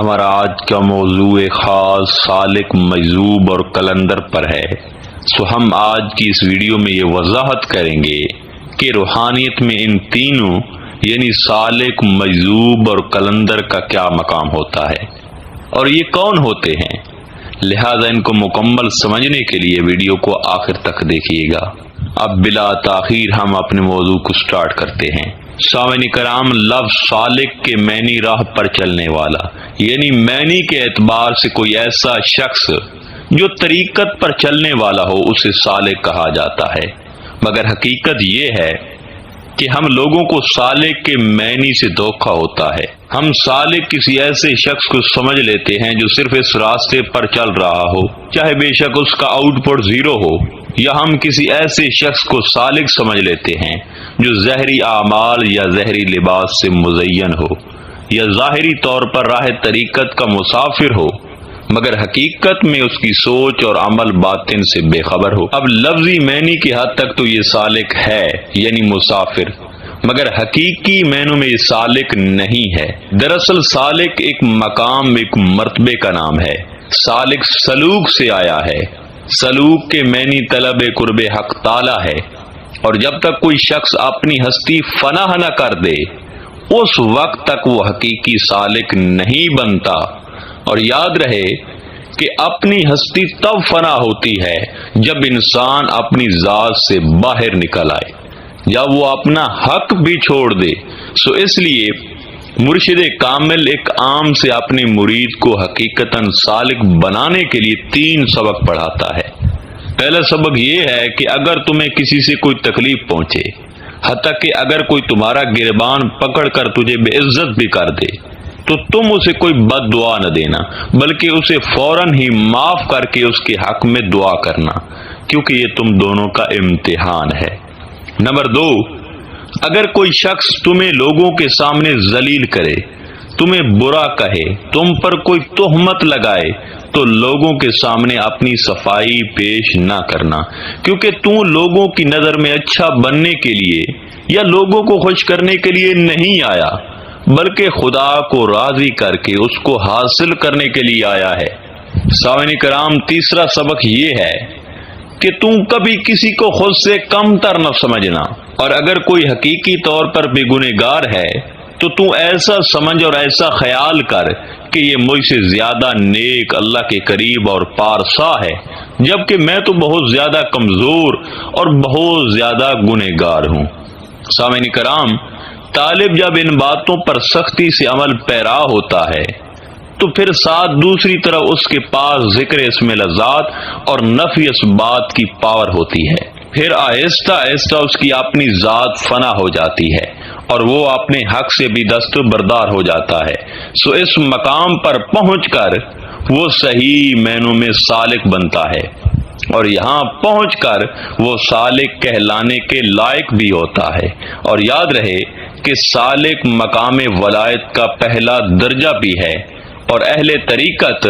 ہمارا آج کا موضوع خاص سالک، مجذوب اور قلندر پر ہے۔ ہم آج کی اس ویڈیو میں یہ وضاحت کریں گے کہ روحانیت میں ان تینوں یعنی سالک، مجذوب اور قلندر کا کیا مقام ہوتا ہے اور یہ کون ہوتے ہیں۔ لہذا ان کو مکمل سمجھنے کے لیے ویڈیو کو آخر تک دیکھیے گا۔ اب بلا تاخیر ہم اپنے موضوع کو سٹارٹ کرتے ہیں۔ سامعین کرام، لفظ سالک کے معنی راہ پر چلنے والا، یعنی معنی کے اعتبار سے کوئی ایسا شخص جو طریقت پر چلنے والا ہو اسے سالک کہا جاتا ہے۔ مگر حقیقت یہ ہے کہ ہم لوگوں کو سالک کے معنی سے دھوکہ ہوتا ہے۔ ہم سالک کسی ایسے شخص کو سمجھ لیتے ہیں جو صرف اس راستے پر چل رہا ہو، چاہے بے شک اس کا آؤٹ پٹ زیرو ہو، یا ہم کسی ایسے شخص کو سالک سمجھ لیتے ہیں جو ظاہری اعمال یا ظاہری لباس سے مزین ہو، یا ظاہری طور پر راہ طریقت کا مسافر ہو، مگر حقیقت میں اس کی سوچ اور عمل باطن سے بے خبر ہو۔ اب لفظی معنی کی حد تک تو یہ سالک ہے، یعنی مسافر، مگر حقیقی معنوں میں یہ سالک نہیں ہے۔ دراصل سالک ایک مقام، ایک مرتبے کا نام ہے۔ سالک سلوک سے آیا ہے۔ سلوک کے معنی طلب قرب حق تعالی ہے، اور جب تک کوئی شخص اپنی ہستی فنا نہ کر دے اس وقت تک وہ حقیقی سالک نہیں بنتا۔ اور یاد رہے کہ اپنی ہستی تب فنا ہوتی ہے جب انسان اپنی ذات سے باہر نکل آئے، جب وہ اپنا حق بھی چھوڑ دے۔ اس لیے مرشد کامل ایک عام سے اپنے مرید کو حقیقتاً سالک بنانے کے لیے 3 سبق پڑھاتا ہے۔ پہلا سبق یہ ہے کہ اگر تمہیں کسی سے کوئی تکلیف پہنچے، حتیٰ کہ اگر کوئی تمہارا گریبان پکڑ کر تجھے بے عزت بھی کر دے، تو تم اسے کوئی بد دعا نہ دینا، بلکہ اسے فوراً ہی معاف کر کے اس کے حق میں دعا کرنا، کیونکہ یہ تم دونوں کا امتحان ہے۔ نمبر 2، اگر کوئی شخص تمہیں لوگوں کے سامنے ذلیل کرے، تمہیں برا کہے، تم پر کوئی تہمت لگائے، تو لوگوں کے سامنے اپنی صفائی پیش نہ کرنا، کیونکہ تو لوگوں کی نظر میں اچھا بننے کے لیے یا لوگوں کو خوش کرنے کے لیے نہیں آیا، بلکہ خدا کو راضی کر کے اس کو حاصل کرنے کے لیے آیا ہے۔ سامعین کرام، تیسرا سبق یہ ہے کہ تم کبھی کسی کو خود سے کم تر نہ سمجھنا، اور اگر کوئی حقیقی طور پر بھی گنہگار ہے تو ایسا سمجھ اور ایسا خیال کر کہ یہ مجھ سے زیادہ نیک، اللہ کے قریب اور پارسا ہے، جبکہ میں تو بہت زیادہ کمزور اور بہت زیادہ گنہگار ہوں۔ سامعین کرام، طالب جب ان باتوں پر سختی سے عمل پیرا ہوتا ہے تو پھر ساتھ دوسری طرف اس کے پاس ذکر اسم لذات اور نفی اس بات کی پاور ہوتی ہے۔ پھر آہستہ آہستہ اس کی اپنی ذات فنا ہو جاتی ہے اور وہ اپنے حق سے بھی دستبردار ہو جاتا ہے۔ اس مقام پر پہنچ کر وہ صحیح معنوں میں سالک بنتا ہے، اور یہاں پہنچ کر وہ سالک کہلانے کے لائق بھی ہوتا ہے۔ اور یاد رہے کہ سالک مقام ولایت کا پہلا درجہ بھی ہے، اور اہل طریقت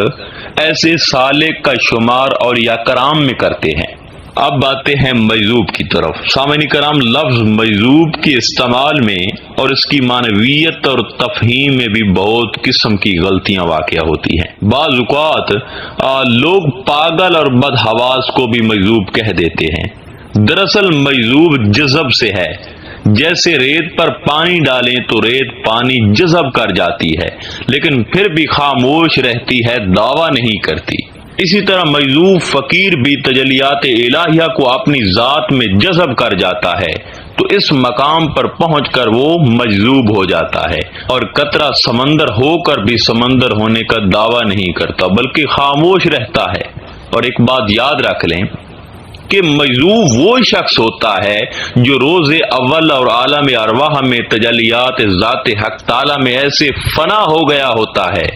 ایسے سالک کا شمار اور یا کرام میں کرتے ہیں۔ اب باتیں ہیں مجذوب کی طرف۔ سامعین کرام، لفظ مجذوب کے استعمال میں اور اس کی معنویت اور تفہیم میں بھی بہت قسم کی غلطیاں واقع ہوتی ہیں۔ بعض اوقات لوگ پاگل اور بدحواس کو بھی مجذوب کہہ دیتے ہیں۔ دراصل مجذوب جذب سے ہے۔ جیسے ریت پر پانی ڈالیں تو ریت پانی جذب کر جاتی ہے، لیکن پھر بھی خاموش رہتی ہے، دعویٰ نہیں کرتی۔ اسی طرح مجذوب فقیر بھی تجلیات الہیہ کو اپنی ذات میں جذب کر جاتا ہے، تو اس مقام پر پہنچ کر وہ مجذوب ہو جاتا ہے، اور قطرہ سمندر ہو کر بھی سمندر ہونے کا دعویٰ نہیں کرتا، بلکہ خاموش رہتا ہے۔ اور ایک بات یاد رکھ لیں کہ مجذوب وہ شخص ہوتا ہے جو روز اول اور عالم ارواح میں تجلیات ذات حق تعالی میں ایسے فنا ہو گیا ہوتا ہے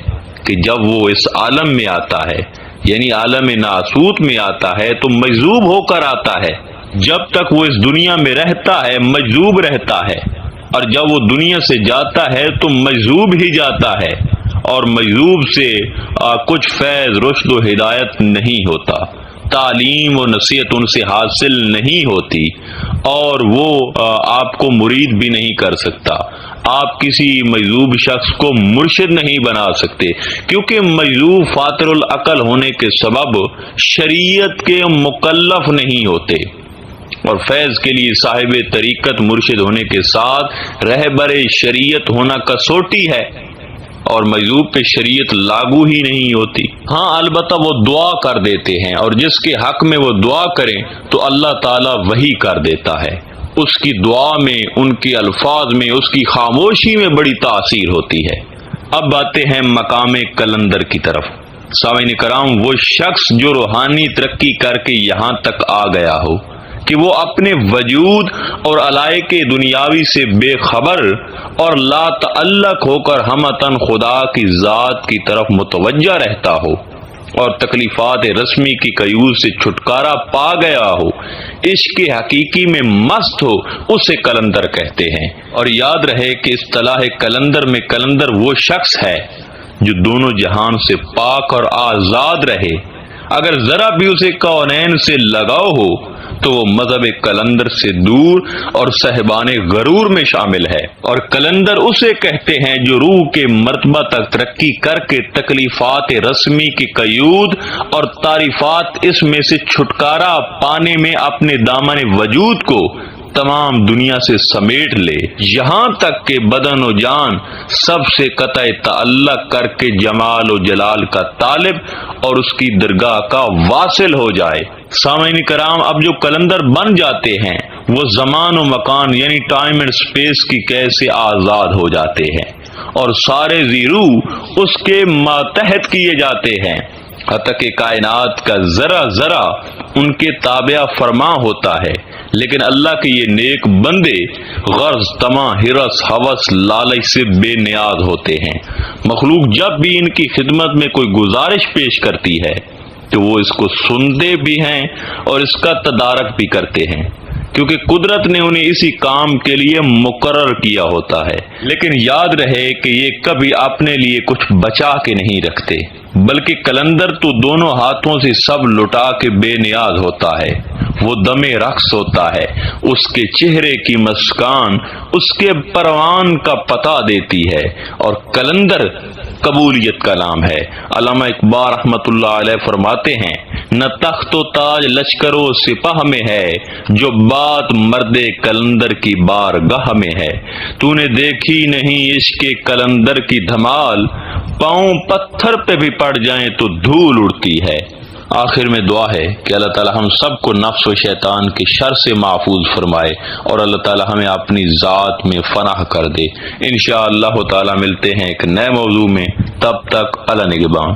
کہ جب وہ اس عالم میں آتا ہے، یعنی عالم ناسوت میں آتا ہے، تو مجذوب ہو کر آتا ہے۔ جب تک وہ اس دنیا میں رہتا ہے مجذوب رہتا ہے، اور جب وہ دنیا سے جاتا ہے تو مجذوب ہی جاتا ہے، اور مجذوب سے کچھ فیض، رشد و ہدایت نہیں ہوتا، تعلیم و نصیحت ان سے حاصل نہیں ہوتی، اور وہ آپ کو مرید بھی نہیں کر سکتا۔ آپ کسی مجذوب شخص کو مرشد نہیں بنا سکتے، کیونکہ مجذوب فاطر العقل ہونے کے سبب شریعت کے مکلف نہیں ہوتے، اور فیض کے لیے صاحب طریقت مرشد ہونے کے ساتھ رہبر شریعت ہونا کسوٹی ہے، اور مجذوب پہ شریعت لاگو ہی نہیں ہوتی۔ ہاں البتہ وہ دعا کر دیتے ہیں، اور جس کے حق میں وہ دعا کریں تو اللہ تعالیٰ وہی کر دیتا ہے۔ اس کی دعا میں، ان کے الفاظ میں، اس کی خاموشی میں بڑی تاثیر ہوتی ہے۔ اب آتے ہیں مقام قلندر کی طرف۔ سامعین کرام، وہ شخص جو روحانی ترقی کر کے یہاں تک آ گیا ہو کہ وہ اپنے وجود اور علائق دنیاوی سے بے خبر اور لا تعلق ہو کر ہمتن خدا کی ذات کی طرف متوجہ رہتا ہو اور تکلیفات رسمی کی قیود سے چھٹکارا پا گیا ہو، عشق حقیقی میں مست ہو، اسے قلندر کہتے ہیں۔ اور یاد رہے کہ اصطلاح قلندر میں قلندر وہ شخص ہے جو دونوں جہان سے پاک اور آزاد رہے۔ اگر ذرا بھی اسے کونین سے لگاؤ ہو تو وہ مذہب قلندر سے دور اور صاحبان غرور میں شامل ہے۔ اور قلندر اسے کہتے ہیں جو روح کے مرتبہ تک ترقی کر کے تکلیفات رسمی کی قیود اور تعریفات اس میں سے چھٹکارا پانے میں اپنے دامن وجود کو تمام دنیا سے سمیٹ لے، یہاں تک کہ بدن و جان سب سے قطع تعلق کر کے جمال و جلال کا طالب اور اس کی درگاہ کا واصل ہو جائے۔ سامعین کرام، اب جو قلندر بن جاتے ہیں وہ زمان و مکان یعنی ٹائم اینڈ سپیس کی قید سے آزاد ہو جاتے ہیں، اور سارے زیرو اس کے ماتحت کیے جاتے ہیں، حتیٰ کہ کائنات کا ذرا ذرا ان کے تابع فرما ہوتا ہے۔ لیکن اللہ کے یہ نیک بندے غرض، طمع، ہرس، ہوس، لالچ سے بے نیاز ہوتے ہیں۔ مخلوق جب بھی ان کی خدمت میں کوئی گزارش پیش کرتی ہے تو وہ اس کو سنتے بھی ہیں اور اس کا تدارک بھی کرتے ہیں، کیونکہ قدرت نے انہیں اسی کام کے لیے مقرر کیا ہوتا ہے۔ لیکن یاد رہے کہ یہ کبھی اپنے لیے کچھ بچا کے نہیں رکھتے، بلکہ قلندر تو دونوں ہاتھوں سے سب لٹا کے بے نیاز ہوتا ہے۔ وہ دم رقص ہوتا ہے، اس کے چہرے کی مسکان اس کے پروان کا پتہ دیتی ہے، اور قلندر قبولیت کا نام ہے۔ علامہ اقبال رحمۃ اللہ علیہ فرماتے ہیں، نہ تخت و تاج لشکر و سپاہ میں ہے، جو بات مرد قلندر کی بارگاہ میں ہے۔ تو نے دیکھی نہیں عشق قلندر کی دھمال، پاؤں پتھر پہ بھی پڑ جائیں تو دھول اڑتی ہے۔ آخر میں دعا ہے کہ اللہ تعالی ہم سب کو نفس و شیطان کے شر سے محفوظ فرمائے، اور اللہ تعالی ہمیں اپنی ذات میں فنا کر دے۔ انشاءاللہ تعالی ملتے ہیں ایک نئے موضوع میں، تب تک اللہ نگہبان۔